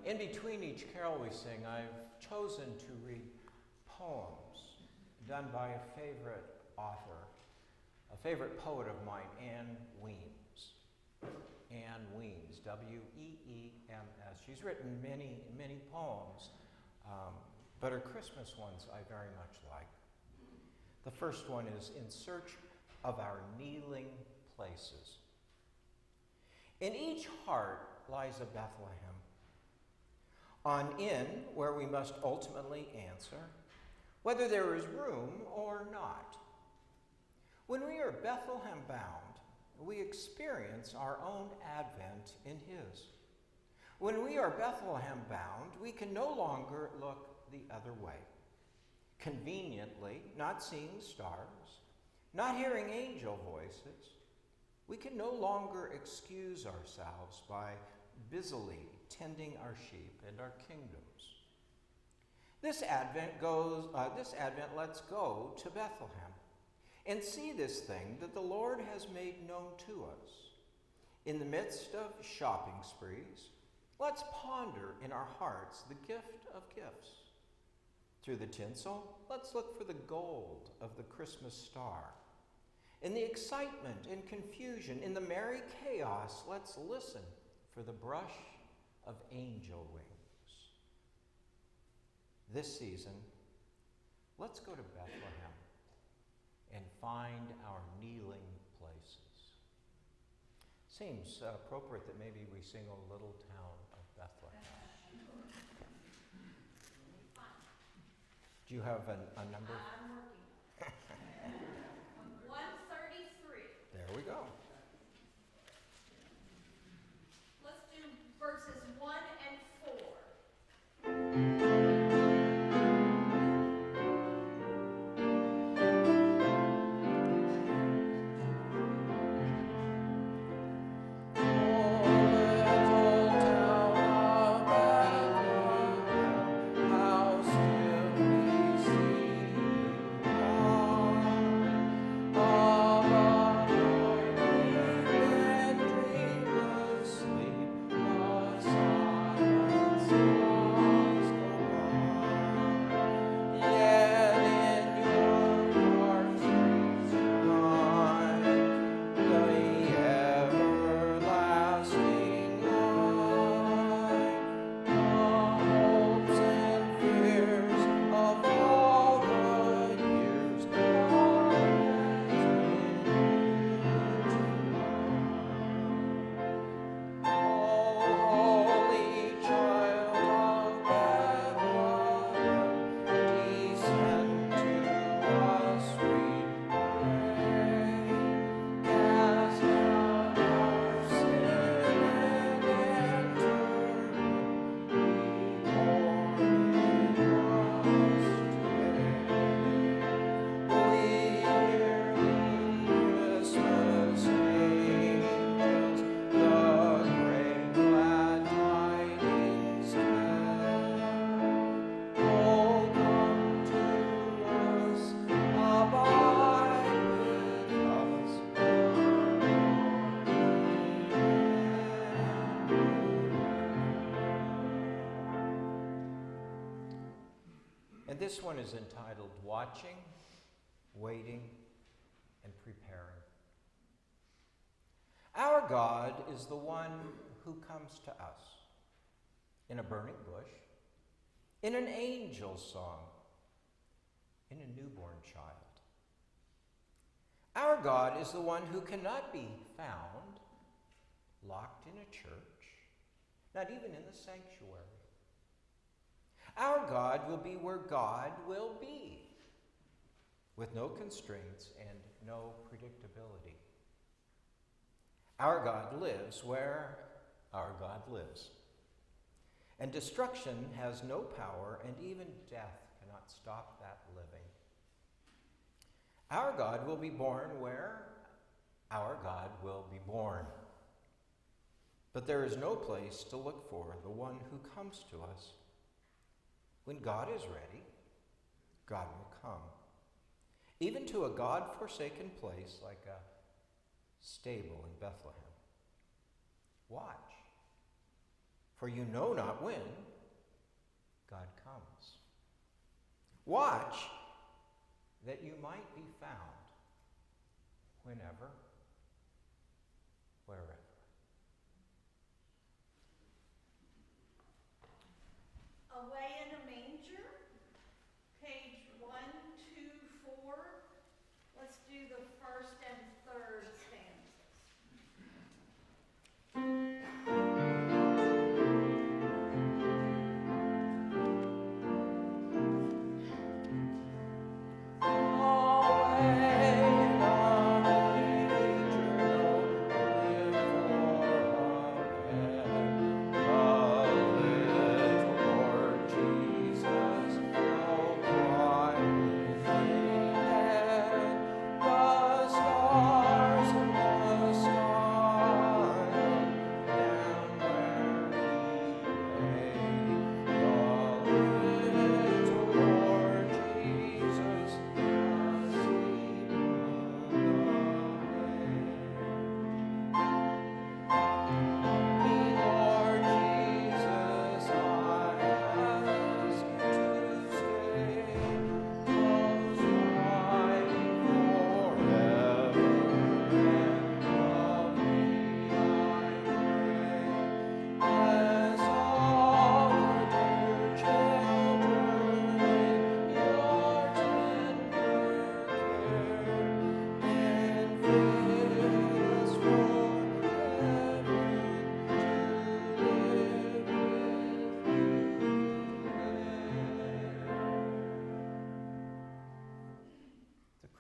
In between each carol we sing, I've chosen to read poems done by a favorite author, a favorite poet of mine, Anne Weems. Anne Weems, W-E-E-M-S. She's written many, many poems, but her Christmas ones I very much like. The first one is In Search of Our Kneeling Places. In each heart lies a Bethlehem, on in where we must ultimately answer whether there is room or not. When we are Bethlehem bound, we experience our own advent in his. When we are Bethlehem bound, we can no longer look the other way. Conveniently, not seeing stars, not hearing angel voices, we can no longer excuse ourselves by busily tending our sheep and our kingdoms. This Advent let's go to Bethlehem and see this thing that the Lord has made known to us. In the midst of shopping sprees, let's ponder in our hearts the gift of gifts. Through the tinsel, let's look for the gold of the Christmas star. In the excitement and confusion, in the merry chaos, let's listen for the brush of angel wings. This season, let's go to Bethlehem and find our kneeling places. Seems appropriate that maybe we sing O Little Town of Bethlehem. Do you have a number? I'm working. 133. There we go. Let's do verses 1 and 4. And this one is entitled Watching, Waiting, and Preparing. Our God is the one who comes to us in a burning bush, in an angel song, in a newborn child. Our God is the one who cannot be found locked in a church, not even in the sanctuary. Our God will be where God will be, with no constraints and no predictability. Our God lives where our God lives. And destruction has no power, and even death cannot stop that living. Our God will be born where our God will be born. But there is no place to look for the one who comes to us. When God is ready, God will come, even to a God-forsaken place like a stable in Bethlehem. Watch, for you know not when God comes. Watch that you might be found whenever, wherever. Away in a manger, page 124. Let's do the first and third stanzas.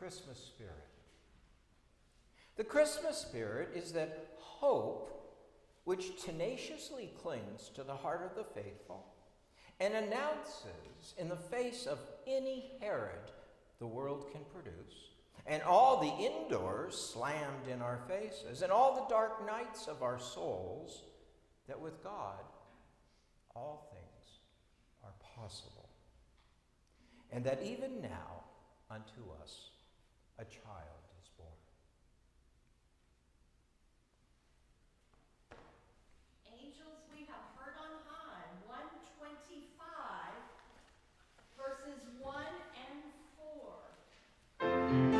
Christmas spirit. The Christmas spirit is that hope which tenaciously clings to the heart of the faithful and announces in the face of any Herod the world can produce, and all the indoors slammed in our faces, and all the dark nights of our souls, that with God all things are possible, and that even now unto us a child is born. Angels we have heard on high, 125, verses 1 and 4.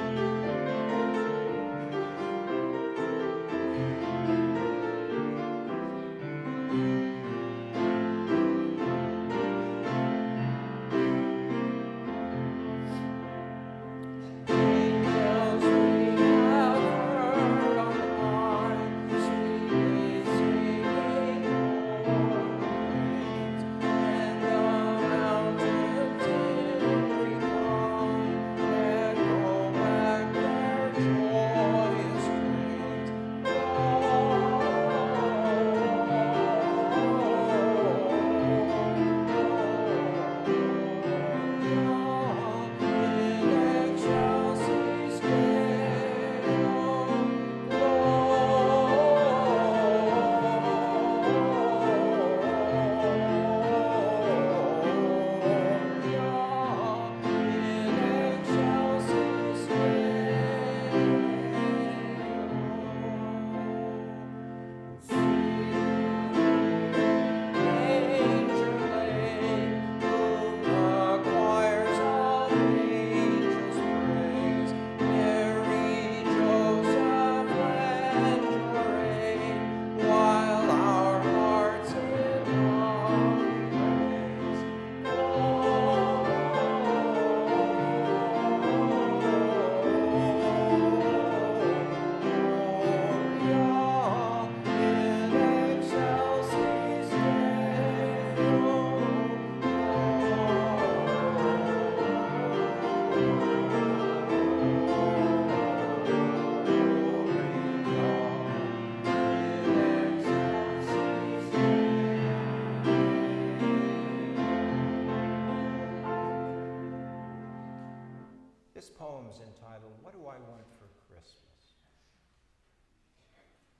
This poem's entitled, What Do I Want for Christmas?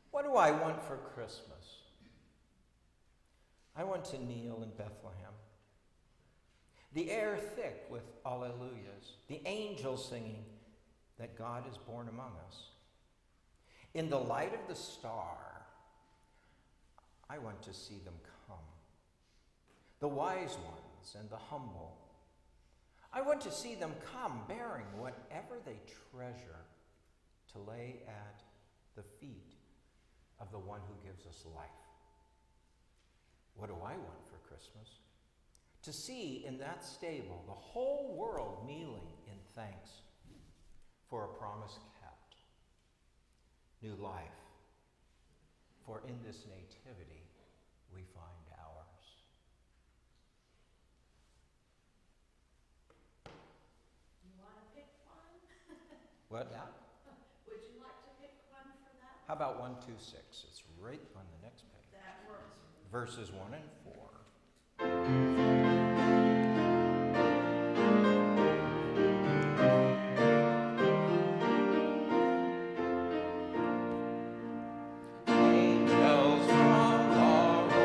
What do I want for Christmas? I want to kneel in Bethlehem. The air thick with alleluias, the angels singing that God is born among us. In the light of the star, I want to see them come. The wise ones and the humble. I want to see them come bearing whatever they treasure to lay at the feet of the one who gives us life. What do I want for Christmas? To see in that stable the whole world kneeling in thanks for a promise kept. New life, for in this nativity we find ours. You want to pick one? What now? Would you like to pick one for that? How about 1, 2, 6? It's right on the next page. That works. Verses 1 and 4. Angels from the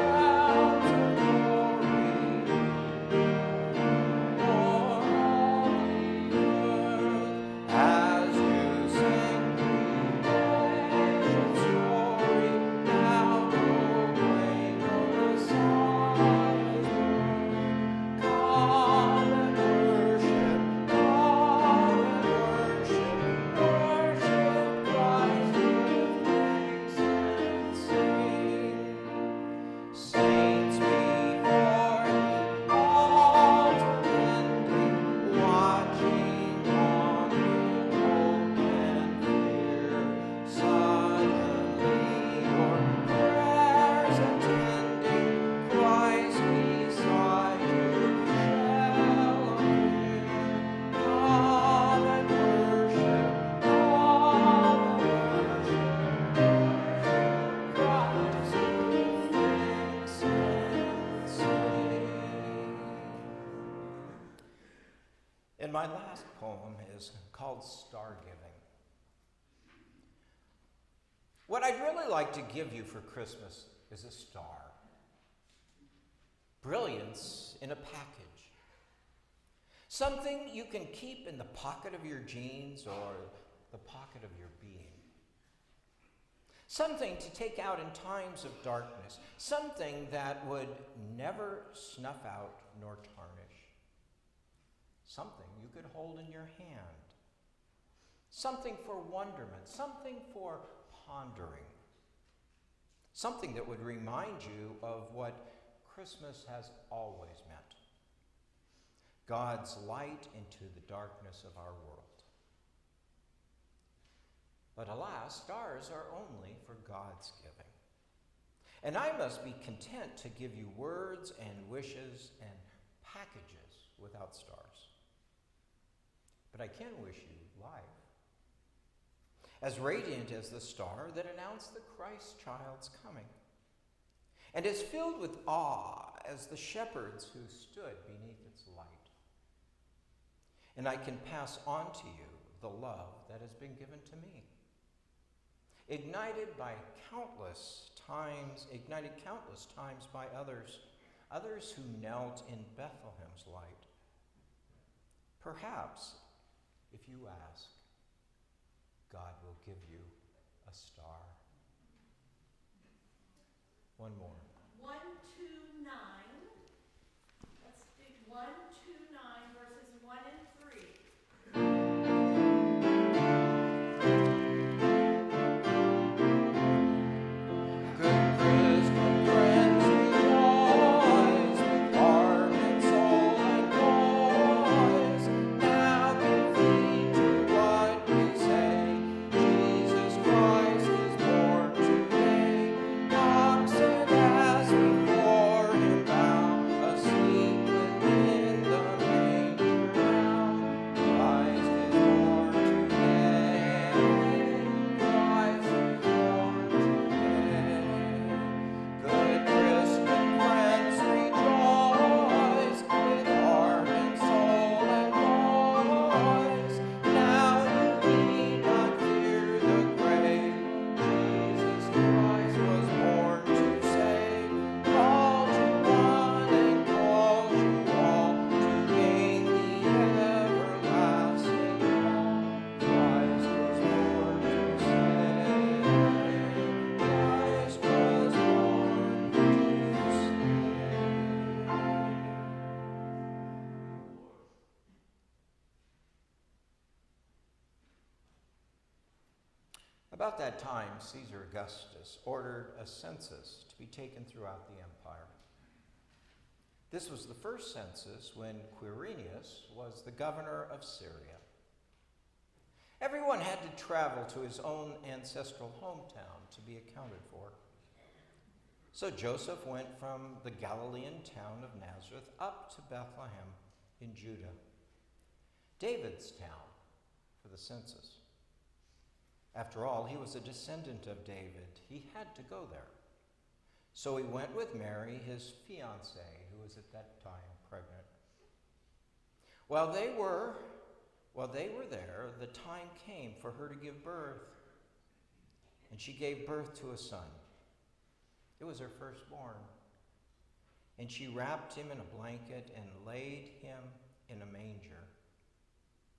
realms of glory, o'er all the earth, as you sing creation story, now proclaim the Messiah's birth. Come and worship, worship Christ with thanks and sing. Saints before the altar bending, watching on in hope and fear. Suddenly your prayers attending, Christ beside you shall appear. Come and worship, Christ with thanks and sing. And my last poem is called Star Giving. What I'd really like to give you for Christmas is a star. Brilliance in a package. Something you can keep in the pocket of your jeans or the pocket of your being. Something to take out in times of darkness. Something that would never snuff out nor tarnish. Something you could hold in your hand. Something for wonderment. Something for pondering. Something that would remind you of what Christmas has always meant. God's light into the darkness of our world. But alas, stars are only for God's giving. And I must be content to give you words and wishes and packages without stars. But I can wish you life. As radiant as the star that announced the Christ child's coming. And as filled with awe as the shepherds who stood beneath its light. And I can pass on to you the love that has been given to me. Ignited countless times by others who knelt in Bethlehem's light. Perhaps, if you ask, God will give you a star. One more. 1, 2, 9. Let's do 1, 2, 9, verses 1 and 3. Good Christian friends, rejoice with heart and soul and voice. Now give heed to what we say. Jesus Christ is born today. Oxen About that time, Caesar Augustus ordered a census to be taken throughout the empire. This was the first census when Quirinius was the governor of Syria. Everyone had to travel to his own ancestral hometown to be accounted for. So Joseph went from the Galilean town of Nazareth up to Bethlehem in Judah, David's town, for the census. After all, he was a descendant of David. He had to go there. So he went with Mary, his fiancée, who was at that time pregnant. While they were there, the time came for her to give birth, and she gave birth to a son. It was her firstborn. And she wrapped him in a blanket and laid him in a manger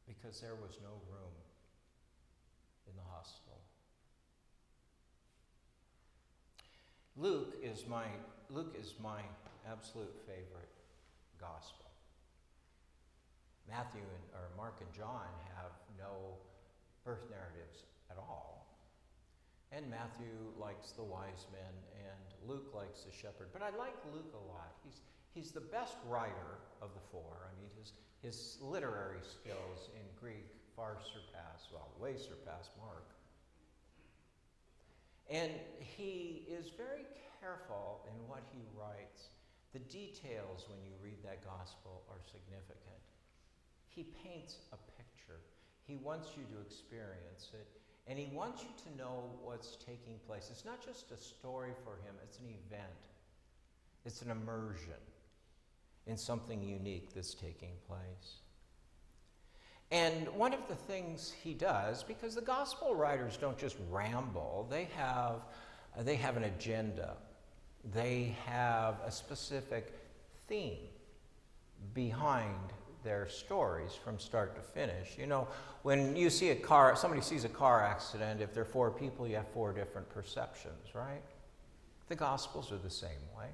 because there was no room in the hospital. Luke is my absolute favorite gospel. Mark and John have no birth narratives at all. And Matthew likes the wise men, and Luke likes the shepherd. But I like Luke a lot. He's the best writer of the four. I mean, his literary skills in Greek way surpass Mark. And he is very careful in what he writes. The details when you read that gospel are significant. He paints a picture. He wants you to experience it. And he wants you to know what's taking place. It's not just a story for him, it's an event. It's an immersion in something unique that's taking place. And one of the things he does, because the gospel writers don't just ramble, they have an agenda. They have a specific theme behind their stories from start to finish. You know, when you see somebody sees a car accident, if there are four people, you have four different perceptions, right? The Gospels are the same way.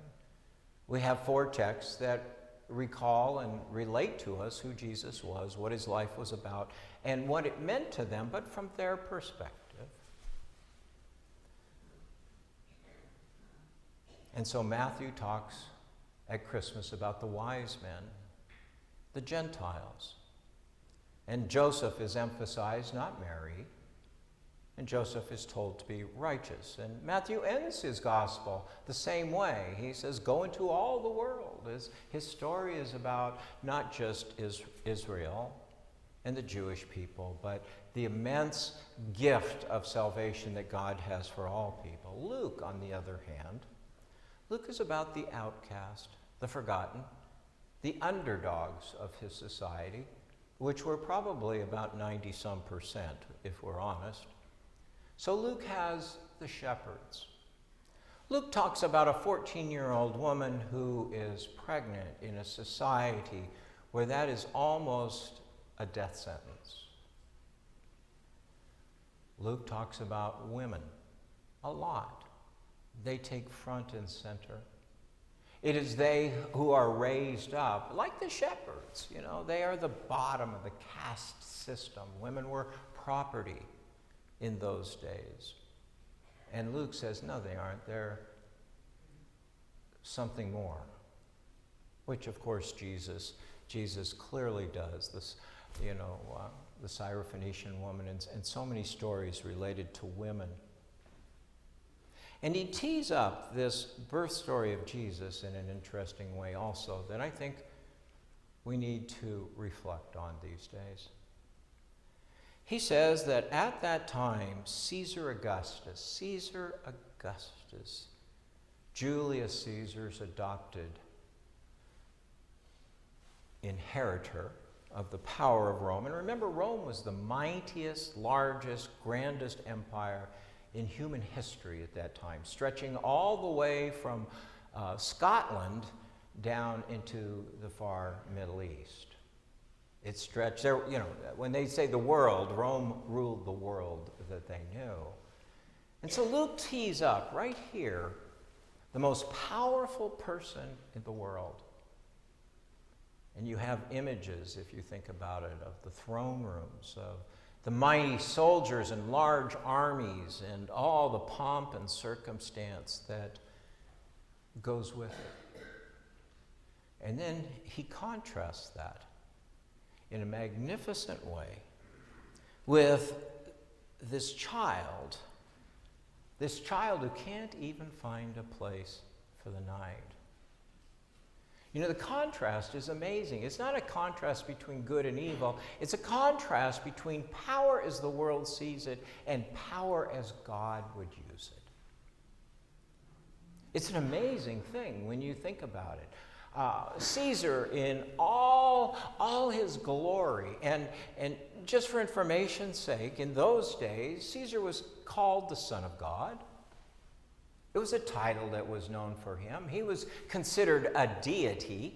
We have four texts that recall and relate to us who Jesus was, what his life was about, and what it meant to them, but from their perspective. And so Matthew talks at Christmas about the wise men, the Gentiles. And Joseph is emphasized, not Mary. And Joseph is told to be righteous. And Matthew ends his gospel the same way. He says, go into all the world. His story is about not just Israel and the Jewish people, but the immense gift of salvation that God has for all people. Luke, on the other hand, Luke is about the outcast, the forgotten, the underdogs of his society, which were probably about 90-some%, if we're honest. So Luke has the shepherds. Luke talks about a 14-year-old woman who is pregnant in a society where that is almost a death sentence. Luke talks about women a lot. They take front and center. It is they who are raised up, like the shepherds, you know, they are the bottom of the caste system. Women were property in those days. And Luke says, no, they aren't. They're something more, which, of course, Jesus clearly does. This, the Syrophoenician woman and so many stories related to women. And he tees up this birth story of Jesus in an interesting way also that I think we need to reflect on these days. He says that at that time, Caesar Augustus, Julius Caesar's adopted inheritor of the power of Rome. And remember, Rome was the mightiest, largest, grandest empire in human history at that time, stretching all the way from Scotland down into the far Middle East. It stretched there, when they say the world, Rome ruled the world that they knew. And so Luke tees up right here the most powerful person in the world. And you have images, if you think about it, of the throne rooms, of the mighty soldiers and large armies and all the pomp and circumstance that goes with it. And then he contrasts that in a magnificent way with this child who can't even find a place for the night. You know, the contrast is amazing. It's not a contrast between good and evil. It's a contrast between power as the world sees it and power as God would use it. It's an amazing thing when you think about it. Caesar in all his glory, and just for information's sake, in those days, Caesar was called the Son of God. It was a title that was known for him. He was considered a deity.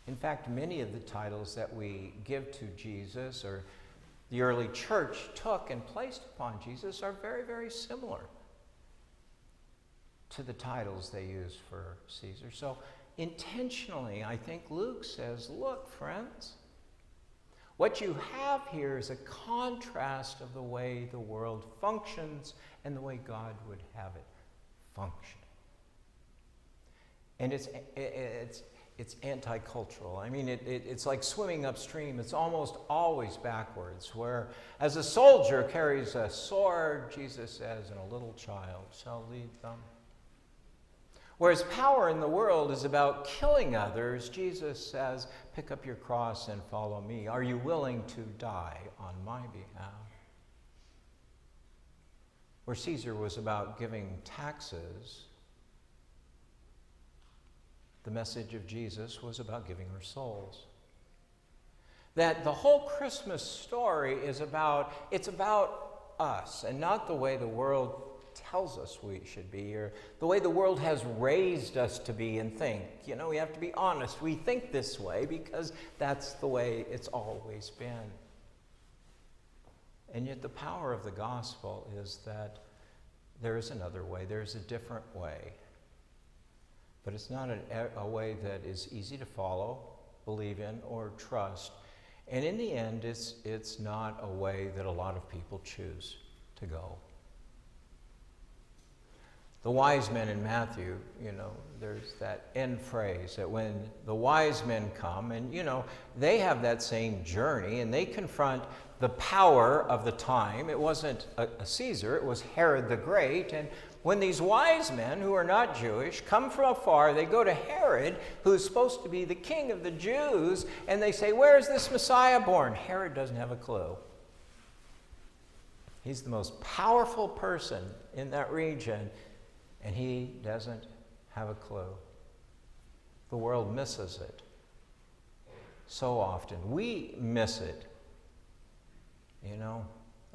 In fact, many of the titles that we give to Jesus or the early church took and placed upon Jesus are very, very similar to the titles they used for Caesar. So intentionally, I think Luke says, look, friends, what you have here is a contrast of the way the world functions and the way God would have it function. And it's anti-cultural. I mean, it's like swimming upstream. It's almost always backwards, where as a soldier carries a sword, Jesus says, and a little child shall lead them. Whereas power in the world is about killing others, Jesus says, pick up your cross and follow me. Are you willing to die on my behalf? Where Caesar was about giving taxes, the message of Jesus was about giving our souls. That the whole Christmas story is about us and not the way the world tells us we should be or the way the world has raised us to be and think. You know, we have to be honest. We think this way because that's the way it's always been. And yet the power of the gospel is that there is another way. There's a different way. But it's not a way that is easy to follow, believe in, or trust. And in the end, it's not a way that a lot of people choose to go. The wise men in Matthew, you know, there's that end phrase that when the wise men come, and, you know, they have that same journey, and they confront the power of the time. It wasn't a Caesar, it was Herod the Great. And when these wise men, who are not Jewish, come from afar, they go to Herod, who's supposed to be the king of the Jews, and they say, where is this Messiah born? Herod doesn't have a clue. He's the most powerful person in that region, and he doesn't have a clue. The world misses it so often. We miss it. You know,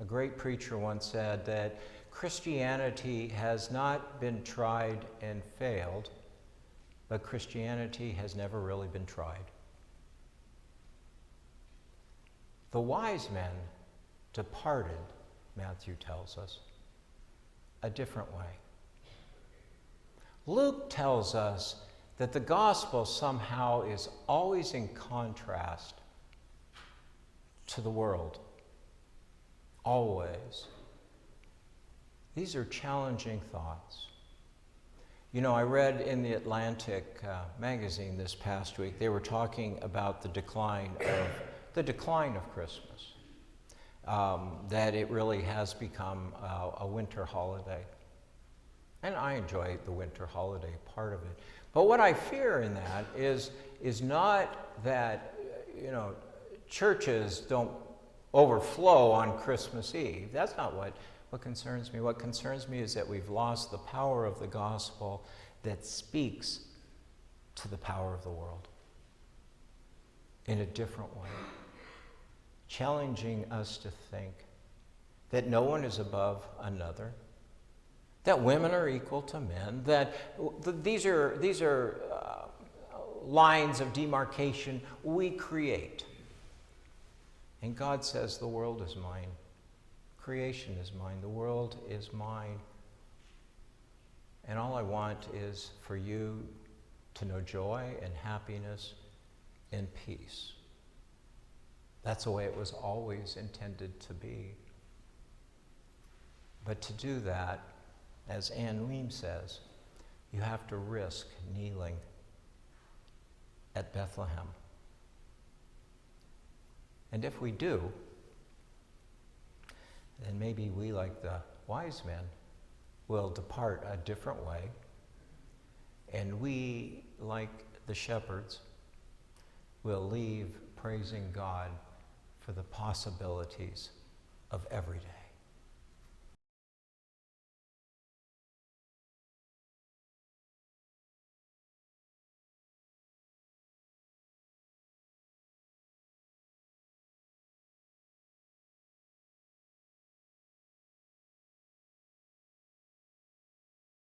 a great preacher once said that Christianity has not been tried and failed, but Christianity has never really been tried. The wise men departed, Matthew tells us, a different way. Luke tells us that the gospel somehow is always in contrast to the world. Always. These are challenging thoughts. You know, I read in the Atlantic magazine this past week, they were talking about the decline of Christmas. That it really has become a winter holiday. And I enjoy the winter holiday part of it. But what I fear in that is not that, you know, churches don't overflow on Christmas Eve. That's not what concerns me. What concerns me is that we've lost the power of the gospel that speaks to the power of the world in a different way, challenging us to think that no one is above another, that women are equal to men, that these are lines of demarcation we create. And God says, the world is mine. Creation is mine. The world is mine. And all I want is for you to know joy and happiness and peace. That's the way it was always intended to be. But to do that, as Anne Weem says, you have to risk kneeling at Bethlehem. And if we do, then maybe we, like the wise men, will depart a different way. And we, like the shepherds, will leave praising God for the possibilities of every day.